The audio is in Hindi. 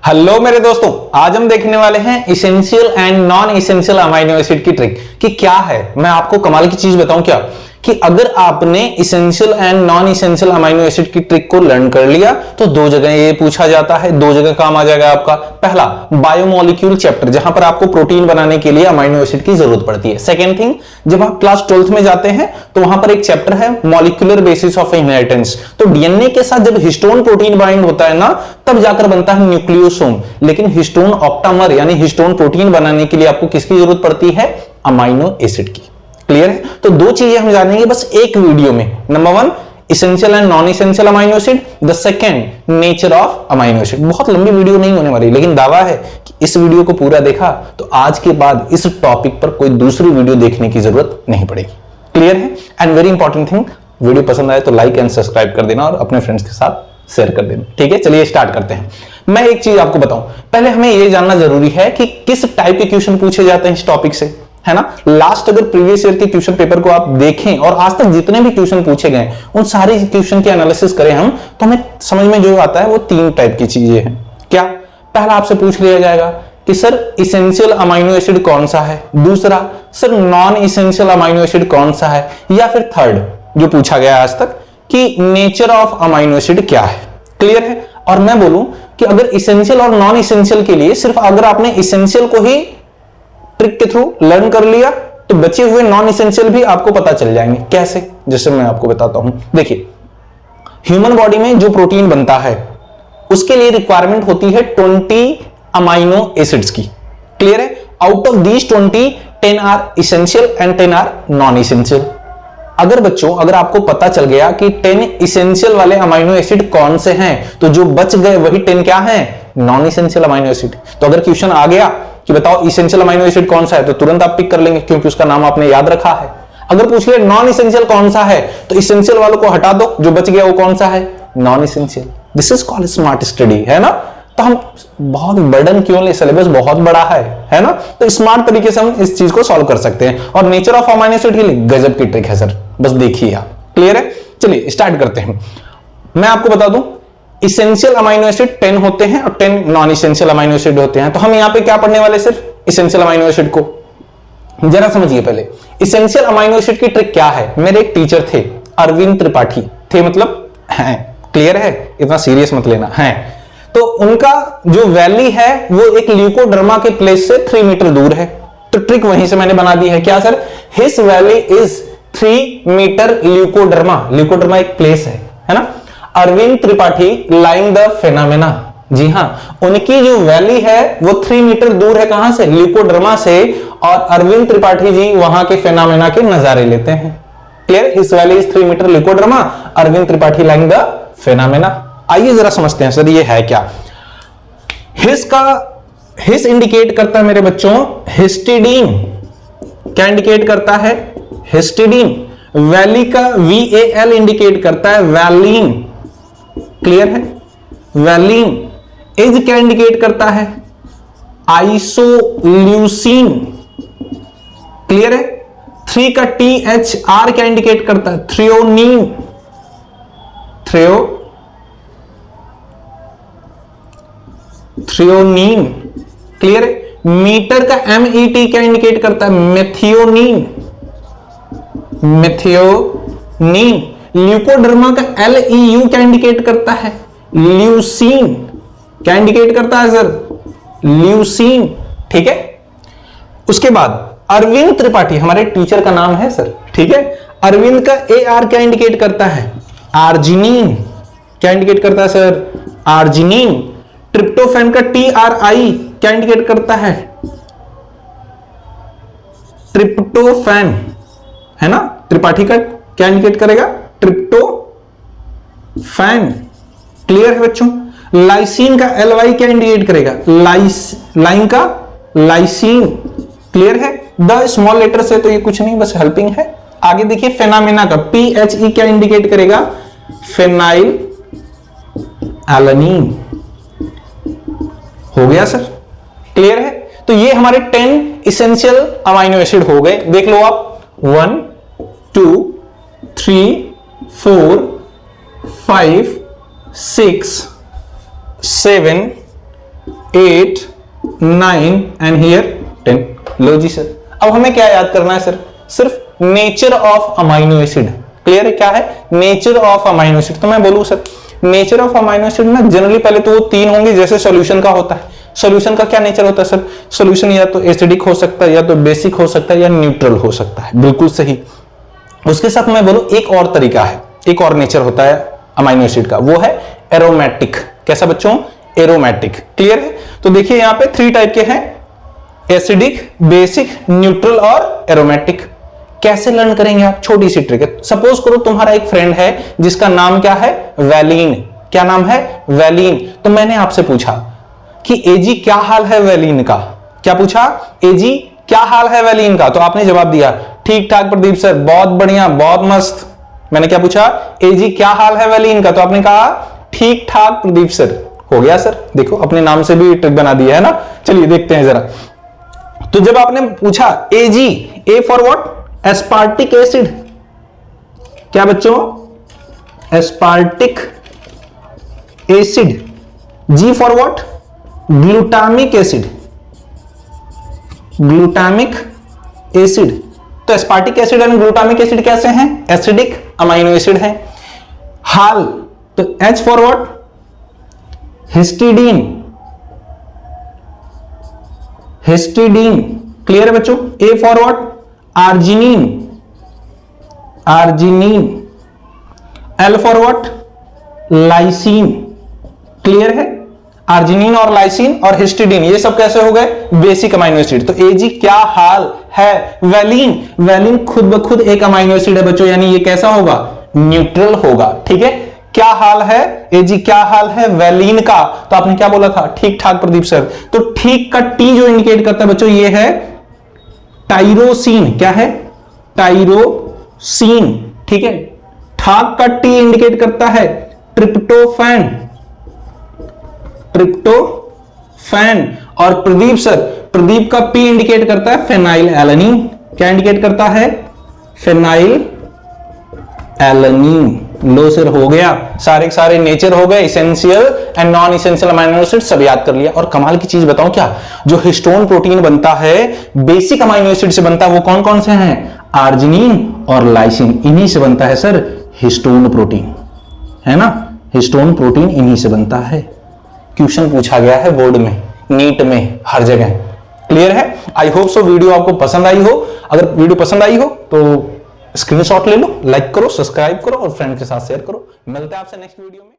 हेलो मेरे दोस्तों, आज हम देखने वाले हैं essential and non essential amino acid की ट्रिक कि क्या है। मैं आपको कमाल की चीज बताऊं क्या कि अगर आपने essential and non essential amino acid की ट्रिक को लर्न कर लिया तो दो जगह ये पूछा जाता है, दो जगह काम आ जाएगा आपका। पहला बायोमोलिक्यूल चैप्टर, जहां पर आपको प्रोटीन बनाने के लिए अमाइनो एसिड की जरूरत पड़ती है। सेकेंड थिंग, जब आप क्लास 12th में जाते हैं तो वहां पर एक चैप्टर है मॉलिक्यूलर बेसिस ऑफ इनहेरिटेंस। तो डीएनए के साथ जब हिस्टोन प्रोटीन बाइंड होता है ना, तब जाकर बनता है न्यूक्लियोसोम। लेकिन हिस्टोन ऑक्टामर यानी हिस्टोन प्रोटीन बनाने के लिए आपको किसकी जरूरत पड़ती है? अमाइनो एसिड की। क्लियर है? तो दो चीजें हम जानेंगे बस एक वीडियो में। Number one, essential and non essential amino acid. The second, nature of amino acid. बहुत लंबी वीडियो नहीं होने वाली, लेकिन दावा है कि इस वीडियो को पूरा देखा तो आज के बाद इस टॉपिक पर कोई दूसरी वीडियो देखने की जरूरत नहीं पड़ेगी। क्लियर है? And very important thing, video पसंद आए तो लाइक एंड सब्सक्राइब कर देना और अपने फ्रेंड्स के साथ शेयर कर देना। ठीक है, चलिए स्टार्ट करते हैं। मैं एक चीज आपको बताऊं, पहले हमें यह जानना जरूरी है कि किस टाइप के क्वेश्चन पूछे जाते हैं इस टॉपिक से, है ना। लास्ट अगर प्रीवियस ईयर के क्वेश्चन पेपर को आप देखें और आज तक जितने भी क्वेश्चन पूछे गए उन सारे क्वेश्चन के एनालिसिस करें हम, तो हमें समझ में जो आता है वो तीन टाइप की चीजें हैं। क्या? पहला आपसे पूछ लिया जाएगा कि सर इसेंशियल अमाइनो एसिड कौन सा है, दूसरा sir non essential amino acid कौन सा है, या फिर थर्ड जो पूछा गया आज तक कि नेचर ऑफ अमाइनो एसिड क्या है। क्लियर है? और मैं बोलूं कि अगर इसेंशियल और नॉन इसेंशियल के लिए सिर्फ अगर आपने इसेंशियल को ही ट्रिक के थ्रू लर्न कर लिया तो बचे हुए नॉन इसेंशियल भी आपको पता चल जाएंगे। कैसे? जैसे मैं आपको बताता हूं। देखिए, ह्यूमन बॉडी में जो प्रोटीन बनता है उसके लिए रिक्वायरमेंट होती है 20 अमाइनो एसिड्स की। क्लियर है? Out of these 20, 10 are essential and 10 are non essential. अगर बच्चों, अगर आपको पता चल गया कि 10 इसेंशियल वाले अमाइनो एसिड कौन से हैं, तो जो बच गए वही 10 क्या हैं? Non essential amino acid. तो अगर क्वेश्चन आ गया कि बताओ इसेंशियल अमाइनो एसिड कौन सा है, तो तुरंत आप पिक कर लेंगे क्योंकि उसका नाम आपने याद रखा है। अगर पूछ लिया नॉन इसेंशियल कौन सा है, तो इसेंशियल वालों को हटा दो, जो बच गया वो कौन सा है? Non essential. This is called smart study, है ना। तो हम बहुत बर्डन क्यों ले, सिलेबस बहुत बड़ा है ना। तो स्मार्ट तरीके से हम इस चीज को सॉल्व कर सकते हैं। और नेचर ऑफ अमाइनो एसिड के लिए गजब की ट्रिक है सर, बस देखिए आप। क्लियर है? चलिए स्टार्ट करते हैं। मैं आपको बता दूं, इसेंशियल अमाइनो एसिड 10 होते हैं और 10 नॉन इसेंशियल अमाइनो एसिड होते हैं। तो हम यहां पे क्या पढ़ने वाले? सिर्फ इसेंशियल अमाइनो एसिड को। जरा समझिए पहले, इसेंशियल अमाइनो एसिड की ट्रिक क्या है। मेरे एक टीचर थे, अरविंद त्रिपाठी थे, मतलब हैं। क्लियर है? इतना सीरियस मत लेना है। तो उनका जो वैली है वो एक ल्यूकोडर्मा के प्लेस से 3 मीटर दूर है। तो ट्रिक वहीं से मैंने बना दी है। क्या सर? His valley is 3 metre leukoderma. Leukoderma एक प्लेस है ना। Arvind Tripathi lying the phenomena. जी हां, उनकी जो वैली है वो 3 मीटर दूर है। कहां से? ल्यूकोडर्मा से। और अरविंद त्रिपाठी जी वहां के फेनामेना के नजारे लेते हैं। Clear? His valley is 3 metre leucoderma, Arvind Tripathi lying the phenomena. आइए जरा समझते हैं सर ये है क्या। हिस इंडिकेट करता है मेरे बच्चों हिस्टिडीन। क्या इंडिकेट करता है? हिस्टिडीन। वैली का VAL इंडिकेट करता है वैलीन। क्लियर है? वैलीन। एज क्या इंडिकेट करता है? आइसोल्यूसिन। क्लियर है? 3 का THR क्या इंडिकेट करता है? थ्रियोनीन। थ्रियोनीन। क्लियर है? मीटर का MET क्या इंडिकेट करता है? मेथियोनीन। मेथियोनीन। ल्यूकोडर्मा का LEU क्या इंडिकेट करता है? ल्यूसीन। क्या इंडिकेट करता है सर? ल्यूसीन। ठीक है। उसके बाद अरविंद त्रिपाठी हमारे टीचर का नाम है सर। ठीक है। अरविंद का AR क्या इंडिकेट करता है? आर्जिनिन। क्या इंडिकेट करता है सर? आर्जिनिन। ट्रिप्टोफैन का TRI क्या इंडिकेट करता है? ट्रिप्टोफैन, है ना। त्रिपाठी का क्या इंडिकेट करेगा? ट्रिप्टोफैन। क्लियर है बच्चों? लाइसिन का LY क्या इंडिकेट करेगा? लाइन का लाइसिन। क्लियर है? द स्मॉल लेटर से तो ये कुछ नहीं, बस हेल्पिंग है। आगे देखिए, फेनामेना का PHE क्या इंडिकेट करेगा? Phenyl alanine. हो गया सर? क्लियर है? तो ये हमारे 10 इसेंशियल अमाइनो एसिड हो गए। देख लो आप, 1 2 3 4 5 6 7 8 9 एंड हियर 10। लो जी सर, अब हमें क्या याद करना है सर? सिर्फ nature of amino acid. Clear है? क्या है? Nature of amino acid. तो मैं बोलूं sir, nature of amino acid ना जनरली पहले तो वो 3 होंगे जैसे सॉल्यूशन का होता है। सॉल्यूशन का क्या नेचर होता है सर? सॉल्यूशन या तो एसिडिक हो सकता है, या तो बेसिक हो सकता है, या न्यूट्रल हो सकता है। बिल्कुल सही। उसके साथ मैं बोलूं एक और तरीका है, एक और नेचर होता है अमाइनो एसिड का, वो है एरोमेटिक। कैसा बच्चों? एरोमेटिक। क्लियर है? तो देखिए यहां पे 3 टाइप के हैं, एसिडिक, बेसिक, न्यूट्रल और एरोमेटिक। कैसे लर्न करेंगे आप? छोटी सी ट्रिक है। सपोज करो तुम्हारा एक फ्रेंड है जिसका नाम क्या है? वैलीन। क्या नाम है? वैलीन। तो मैंने आपसे पूछा कि एजी क्या हाल है वैलीन का? क्या पूछा? एजी क्या हाल है वैलीन का? तो आपने जवाब दिया ठीक ठाक प्रदीप सर, बहुत बढ़िया, बहुत मस्त। मैंने क्या पूछा? एजी क्या हाल है वैलीन का? तो आपने कहा ठीक ठाक प्रदीप सर। हो गया सर, देखो अपने नाम से भी ट्रिक बना दिया है ना। चलिए देखते हैं जरा। तो जब आपने पूछा A G, A for what? Aspartic acid. क्या बच्चों? Aspartic acid. G for what? Glutamic acid. Glutamic acid. तो aspartic acid and glutamic acid कैसे हैं? एसिडिक अमाइनो एसिड है। हाल, तो H for what? Histidine. Histidine. Clear है बच्चों? A for what? Arginine. Arginine. L for what? Lysine. Clear है? आर्जिनिन और लाइसिन और हिस्टिडीन, ये सब कैसे हो गए? Basic amino acid. तो एजी क्या हाल है? वैलीन। वैलीन खुद ब खुद एक अमाइनो एसिड है बच्चों, यानी ये कैसा होगा? न्यूट्रल होगा। ठीक है? क्या हाल है? एजी क्या हाल है वैलीन का? तो आपने क्या बोला था? ठीक ठाक प्रदीप सर। तो ठीक का टी जो इंडिकेट करता है बच्चों, ये है टाइरोसिन। क्या है? टाइरोसिन। ठीक है? ठाक का टी इंडिकेट करता है ट्रिप्टोफैन। ट्रिप्टोफैन। और प्रदीप सर, प्रदीप का पी इंडिकेट करता है फेनाइल एलानीन। क्या इंडिकेट करता है? Phenyl alanine. लो सर, हो गया। सारे के सारे नेचर हो गए, essential and non essential amino acid सब याद कर लिया। और कमाल की चीज बताऊं क्या? जो हिस्टोन प्रोटीन बनता है बेसिक अमाइनो एसिड से बनता है, वो कौन कौन से हैं? आर्जिनिन और लाइसिन। इन्हीं से बनता है सर हिस्टोन प्रोटीन, है ना? हिस्टोन प्रोटीन इन्हीं से बनता है। क्वेश्चन पूछा गया है बोर्ड में, नीट में, हर जगह। क्लियर है? आई होप सो वीडियो आपको पसंद आई हो। अगर वीडियो पसंद आई हो तो स्क्रीनशॉट ले लो, लाइक करो, सब्सक्राइब करो और फ्रेंड के साथ शेयर करो। मिलते हैं आपसे नेक्स्ट वीडियो में।